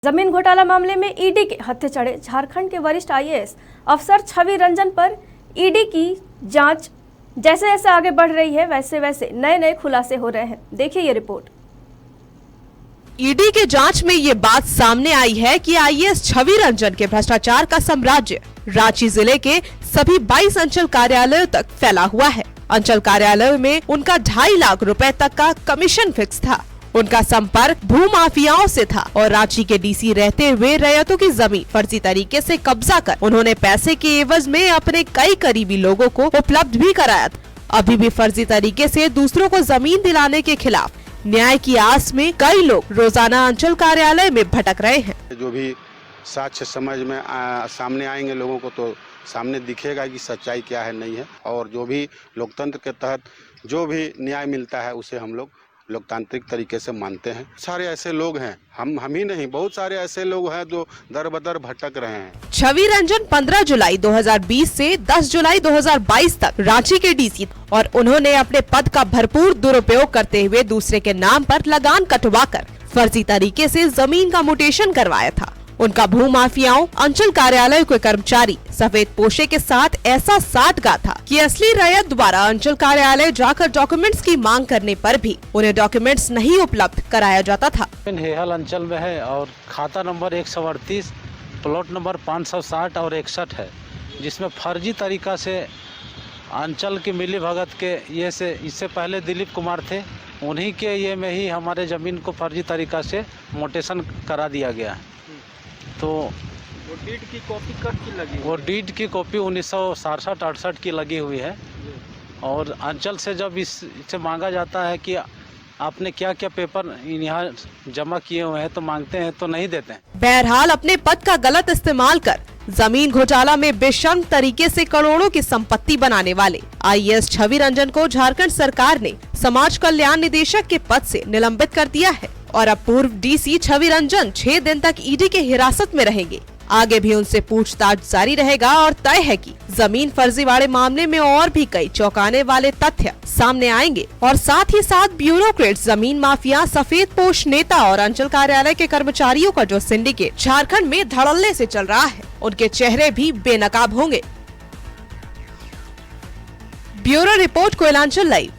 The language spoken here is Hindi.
जमीन घोटाला मामले में ईडी के हत्थे चढ़े झारखंड के वरिष्ठ आईएएस अफसर छवि रंजन पर ईडी की जांच जैसे जैसे आगे बढ़ रही है वैसे वैसे नए नए खुलासे हो रहे हैं। देखिए ये रिपोर्ट। ईडी के जांच में ये बात सामने आई है कि आईएएस छवि रंजन के भ्रष्टाचार का साम्राज्य रांची जिले के सभी 22 अंचल कार्यालयों तक फैला हुआ है। अंचल कार्यालयों में उनका 2.5 लाख रुपए तक का कमीशन फिक्स था। उनका संपर्क भूमाफियाओं से था और रांची के डीसी रहते हुए रैयतों की जमीन फर्जी तरीके से कब्जा कर उन्होंने पैसे के एवज में अपने कई करीबी लोगों को उपलब्ध भी कराया था। अभी भी फर्जी तरीके से दूसरों को जमीन दिलाने के खिलाफ न्याय की आस में कई लोग रोजाना अंचल कार्यालय में भटक रहे हैं। जो भी साक्ष्य समझ में सामने आएंगे लोगों को तो सामने दिखेगा कि सच्चाई क्या है नहीं है, और जो भी लोकतंत्र के तहत जो भी न्याय मिलता है उसे हम लोग लोकतांत्रिक तरीके से मानते हैं। सारे ऐसे लोग हैं, हम ही नहीं, बहुत सारे ऐसे लोग हैं जो दर बदर भटक रहे हैं। छवि रंजन 15 जुलाई 2020 से 10 जुलाई 2022 तक रांची के डीसी और उन्होंने अपने पद का भरपूर दुरुपयोग करते हुए दूसरे के नाम पर लगान कटवाकर फर्जी तरीके से जमीन का म्यूटेशन करवाया था। उनका भूमाफियाओं अंचल कार्यालय के कर्मचारी सफेद पोशे के साथ ऐसा साठ गा था कि असली रैयत द्वारा अंचल कार्यालय जाकर डॉक्यूमेंट्स की मांग करने पर भी उन्हें डॉक्यूमेंट्स नहीं उपलब्ध कराया जाता था। हेहल अंचल में है और खाता नंबर 138 प्लॉट नंबर 560 और 61 है, जिसमें फर्जी तरीका से अंचल की मिली भगत के ये से इससे पहले दिलीप कुमार थे, उन्हीं के ये में ही हमारे ज़मीन को फर्जी तरीका से म्यूटेशन करा दिया गया है। तो वो डीड की कॉपी कब की लगी? वो डीड की कॉपी 1967-68 की लगी हुई है, और अंचल से जब इससे मांगा जाता है कि आपने क्या क्या पेपर यहाँ जमा किए हुए हैं तो मांगते हैं तो नहीं देते हैं। बहरहाल अपने पद का गलत इस्तेमाल कर जमीन घोटाला में बेशर्म तरीके से करोड़ों की संपत्ति बनाने वाले आईएएस छवि रंजन को झारखंड सरकार ने समाज कल्याण निदेशक के पद से निलंबित कर दिया है और अब पूर्व डीसी छवि रंजन 6 दिन तक ईडी के हिरासत में रहेंगे। आगे भी उनसे पूछताछ जारी रहेगा और तय है कि जमीन फर्जीवाड़े मामले में और भी कई चौंकाने वाले तथ्य सामने आएंगे और साथ ही साथ ब्यूरोक्रेट, जमीन माफिया, सफेद पोश नेता और अंचल कार्यालय के कर्मचारियों का जो सिंडिकेट झारखंड में धड़ल्ले से चल रहा है, उनके चेहरे भी बेनकाब होंगे। Bureau report, Koylanchal live.